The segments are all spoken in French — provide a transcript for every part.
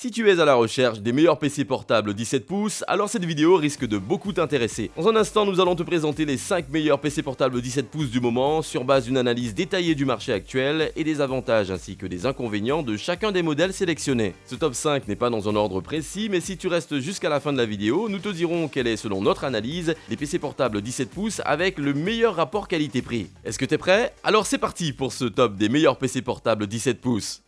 Si tu es à la recherche des meilleurs PC portables 17 pouces, alors cette vidéo risque de beaucoup t'intéresser. Dans un instant, nous allons te présenter les 5 meilleurs PC portables 17 pouces du moment sur base d'une analyse détaillée du marché actuel et des avantages ainsi que des inconvénients de chacun des modèles sélectionnés. Ce top 5 n'est pas dans un ordre précis, mais si tu restes jusqu'à la fin de la vidéo, nous te dirons quel est selon notre analyse les PC portables 17 pouces avec le meilleur rapport qualité-prix. Est-ce que t'es prêt? Alors c'est parti pour ce top des meilleurs PC portables 17 pouces.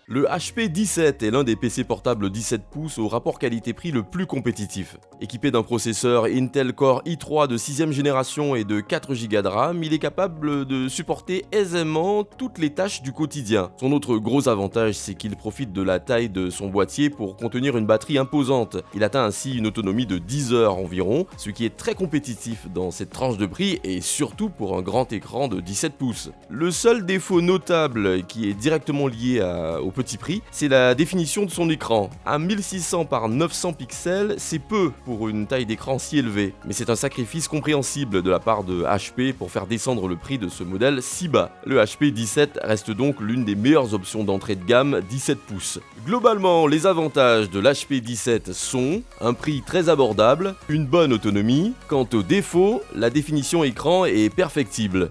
Le HP 17 est l'un des PC portables 17 pouces au rapport qualité-prix le plus compétitif. Équipé d'un processeur Intel Core i3 de 6ème génération et de 4 Go de RAM, il est capable de supporter aisément toutes les tâches du quotidien. Son autre gros avantage, c'est qu'il profite de la taille de son boîtier pour contenir une batterie imposante. Il atteint ainsi une autonomie de 10 heures environ, ce qui est très compétitif dans cette tranche de prix et surtout pour un grand écran de 17 pouces. Le seul défaut notable qui est directement lié au petit prix, c'est la définition de son écran. À 1600 par 900 pixels, c'est peu pour une taille d'écran si élevée, mais c'est un sacrifice compréhensible de la part de HP pour faire descendre le prix de ce modèle si bas. Le HP 17 reste donc l'une des meilleures options d'entrée de gamme 17 pouces. Globalement, les avantages de l'HP 17 sont un prix très abordable, une bonne autonomie. Quant aux défauts, la définition écran est perfectible.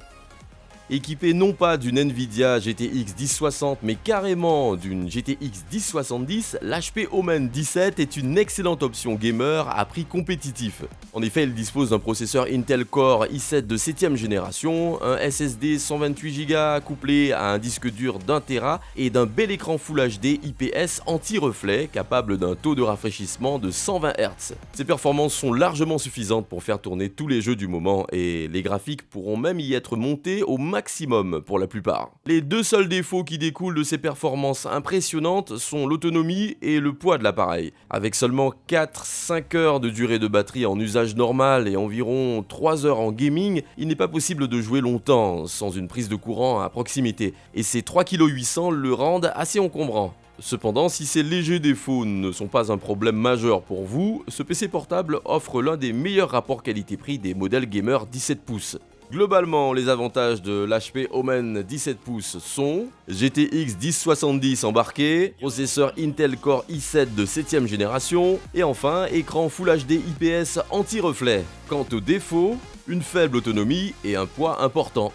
Équipé non pas d'une Nvidia GTX 1060 mais carrément d'une GTX 1070, l'HP Omen 17 est une excellente option gamer à prix compétitif. En effet, il dispose d'un processeur Intel Core i7 de 7ème génération, un SSD 128 Go couplé à un disque dur d'1 Tera et d'un bel écran Full HD IPS anti-reflet capable d'un taux de rafraîchissement de 120 Hz. Ces performances sont largement suffisantes pour faire tourner tous les jeux du moment et les graphiques pourront même y être montés au maximum pour la plupart. Les deux seuls défauts qui découlent de ces performances impressionnantes sont l'autonomie et le poids de l'appareil. Avec seulement 4-5 heures de durée de batterie en usage normal et environ 3 heures en gaming, il n'est pas possible de jouer longtemps sans une prise de courant à proximité, et ces 3,8 kg le rendent assez encombrant. Cependant, si ces légers défauts ne sont pas un problème majeur pour vous, ce PC portable offre l'un des meilleurs rapports qualité-prix des modèles gamer 17 pouces. Globalement, les avantages de l'HP Omen 17 pouces sont GTX 1070 embarqué, processeur Intel Core i7 de 7ème génération, et enfin écran Full HD IPS anti-reflet. Quant aux défauts, une faible autonomie et un poids important.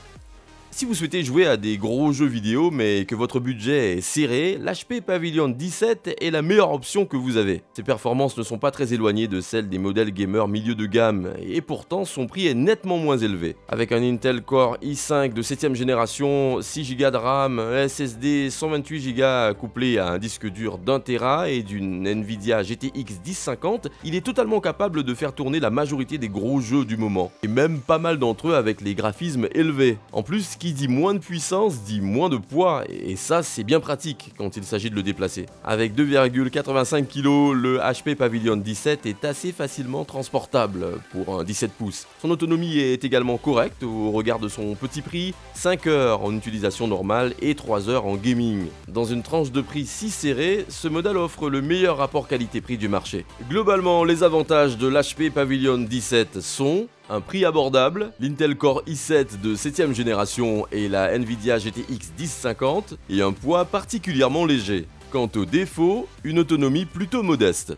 Si vous souhaitez jouer à des gros jeux vidéo mais que votre budget est serré, l'HP Pavilion 17 est la meilleure option que vous avez. Ses performances ne sont pas très éloignées de celles des modèles gamers milieu de gamme et pourtant son prix est nettement moins élevé. Avec un Intel Core i5 de 7ème génération, 6 Go de RAM, un SSD 128 Go couplé à un disque dur d'1 Tera et d'une Nvidia GTX 1050, il est totalement capable de faire tourner la majorité des gros jeux du moment, et même pas mal d'entre eux avec les graphismes élevés. En plus, qui dit moins de puissance dit moins de poids, et ça c'est bien pratique quand il s'agit de le déplacer. Avec 2,85 kg, le HP Pavilion 17 est assez facilement transportable pour un 17 pouces. Son autonomie est également correcte au regard de son petit prix, 5 heures en utilisation normale et 3 heures en gaming. Dans une tranche de prix si serrée, ce modèle offre le meilleur rapport qualité-prix du marché. Globalement, les avantages de l'HP Pavilion 17 sont un prix abordable, l'Intel Core i7 de 7ème génération et la Nvidia GTX 1050, et un poids particulièrement léger. Quant aux défauts, une autonomie plutôt modeste.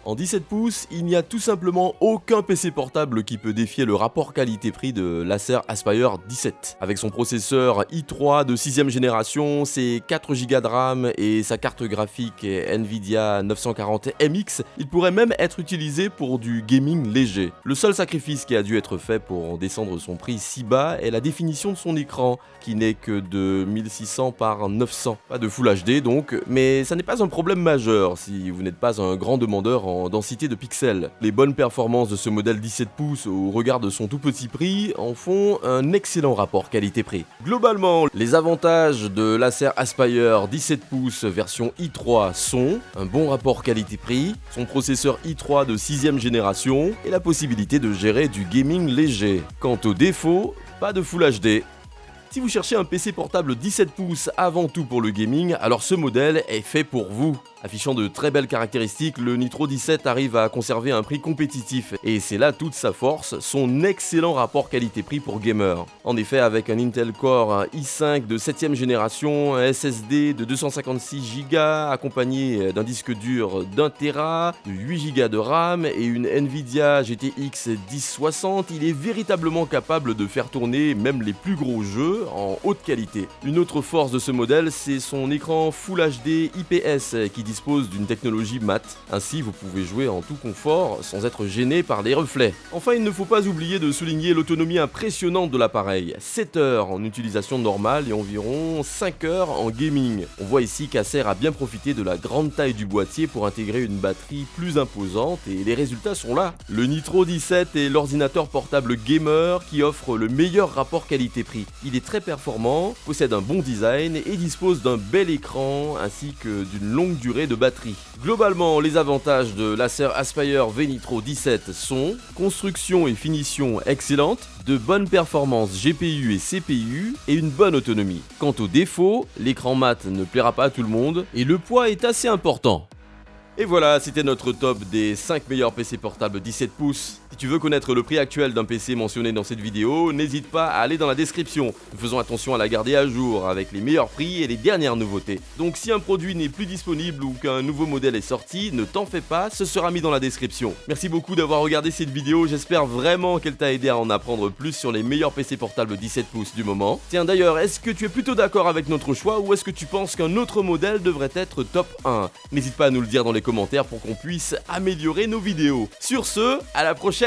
En 17 pouces, il n'y a tout simplement aucun PC portable qui peut défier le rapport qualité-prix de l'Acer Aspire 17. Avec son processeur i3 de 6ème génération, ses 4 Go de RAM et sa carte graphique Nvidia 940MX, il pourrait même être utilisé pour du gaming léger. Le seul sacrifice qui a dû être fait pour descendre son prix si bas est la définition de son écran, qui n'est que de 1600 par 900. Pas de Full HD donc, mais ça n'est pas un problème majeur si vous n'êtes pas un grand demandeur en densité de pixels. Les bonnes performances de ce modèle 17 pouces au regard de son tout petit prix en font un excellent rapport qualité-prix. Globalement, les avantages de l'Acer Aspire 17 pouces version i3 sont un bon rapport qualité-prix, son processeur i3 de 6ème génération et la possibilité de gérer du gaming léger. Quant aux défauts, pas de Full HD. Si vous cherchez un PC portable 17 pouces avant tout pour le gaming, alors ce modèle est fait pour vous. Affichant de très belles caractéristiques, le Nitro 17 arrive à conserver un prix compétitif, et c'est là toute sa force, son excellent rapport qualité-prix pour gamer. En effet, avec un Intel Core i5 de 7ème génération, un SSD de 256Go accompagné d'un disque dur d'1 Tera, de 8Go de RAM et une Nvidia GTX 1060, il est véritablement capable de faire tourner même les plus gros jeux en haute qualité. Une autre force de ce modèle, c'est son écran Full HD IPS qui dispose d'une technologie mat. Ainsi, vous pouvez jouer en tout confort sans être gêné par les reflets. Enfin, il ne faut pas oublier de souligner l'autonomie impressionnante de l'appareil. 7 heures en utilisation normale et environ 5 heures en gaming. On voit ici qu'Acer a bien profité de la grande taille du boîtier pour intégrer une batterie plus imposante et les résultats sont là. Le Nitro 17 est l'ordinateur portable gamer qui offre le meilleur rapport qualité-prix. Il est très performant, possède un bon design et dispose d'un bel écran ainsi que d'une longue durée de batterie. Globalement, les avantages de l'Acer Aspire V Nitro 17 sont construction et finition excellentes, de bonnes performances GPU et CPU et une bonne autonomie. Quant aux défauts, l'écran mat ne plaira pas à tout le monde et le poids est assez important. Et voilà, c'était notre top des 5 meilleurs PC portables 17 pouces. Si tu veux connaître le prix actuel d'un PC mentionné dans cette vidéo, n'hésite pas à aller dans la description. Nous faisons attention à la garder à jour avec les meilleurs prix et les dernières nouveautés. Donc si un produit n'est plus disponible ou qu'un nouveau modèle est sorti, ne t'en fais pas, ce sera mis dans la description. Merci beaucoup d'avoir regardé cette vidéo, j'espère vraiment qu'elle t'a aidé à en apprendre plus sur les meilleurs PC portables 17 pouces du moment. Tiens d'ailleurs, est-ce que tu es plutôt d'accord avec notre choix ou est-ce que tu penses qu'un autre modèle devrait être top 1 ? N'hésite pas à nous le dire dans les commentaires pour qu'on puisse améliorer nos vidéos. Sur ce, à la prochaine!